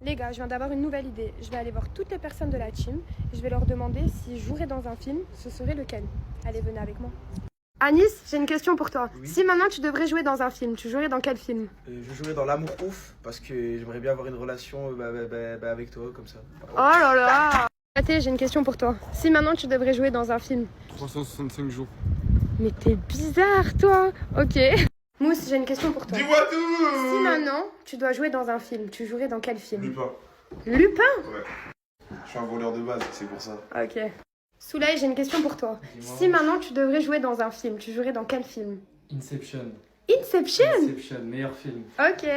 Les gars, je viens d'avoir une nouvelle idée. Je vais aller voir toutes les personnes de la team et je vais leur demander si je jouerais dans un film, ce serait lequel. Allez, venez avec moi. Anis, j'ai une question pour toi. Oui. Si maintenant tu devrais jouer dans un film, tu jouerais dans quel film? Je jouerais dans l'amour ouf parce que j'aimerais bien avoir une relation avec toi comme ça. Oh là là! Mathé, j'ai une question pour toi. Si maintenant tu devrais jouer dans un film. 365 jours. Mais t'es bizarre, toi! Ok. Mousse, j'ai une question pour toi. Dis-moi tout. Si maintenant tu dois jouer dans un film, tu jouerais dans quel film? Lupin. Lupin? Ouais. Je suis un voleur de base, c'est pour ça. Ok. Soleil, j'ai une question pour toi. Si maintenant tu devrais jouer dans un film, tu jouerais dans quel film? Inception. Inception? Inception, meilleur film. Ok.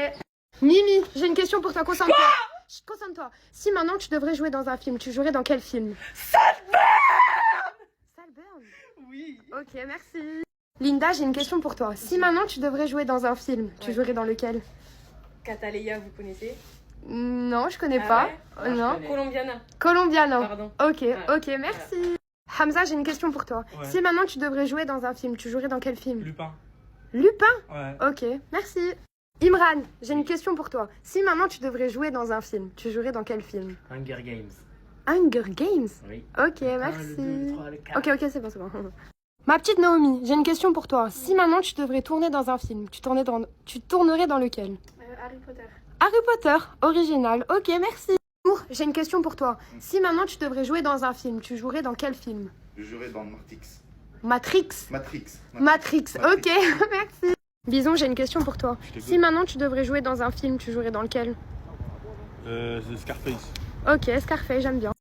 Mimi, j'ai une question pour toi. Concentre-toi. Chut, concentre-toi. Si maintenant tu devrais jouer dans un film, tu jouerais dans quel film? Salburn. Oui. Ok, merci. Linda, j'ai une question pour toi. Si maintenant tu devrais jouer dans un film, tu jouerais dans lequel? Cataleya, vous connaissez? Non, je connais Ah pas. ouais Non. Colombiana. Colombiano. Pardon. Ok, Ouais. ok, merci. Hamza, j'ai une question pour toi. Ouais. Si maintenant tu devrais jouer dans un film, tu jouerais dans quel film? Lupin. Lupin? Ouais. Ok, merci. Imran, j'ai une question pour toi. Si maintenant tu devrais jouer dans un film, tu jouerais dans quel film? Hunger Games. Hunger Games? Oui. Ok, merci. Ok, c'est bon, c'est bon. Ma petite Naomi, j'ai une question pour toi. Si maintenant tu devrais tourner dans un film, tu tournerais dans lequel? Harry Potter. Harry Potter, original. Ok, merci. Amour, j'ai une question pour toi. Si maintenant tu devrais jouer dans un film, tu jouerais dans quel film? Je jouerais dans Matrix. Matrix. Matrix. Ok, merci. Bison, j'ai une question pour toi. Si maintenant tu devrais jouer dans un film, tu jouerais dans lequel? C'est Scarface. Ok, Scarface, j'aime bien.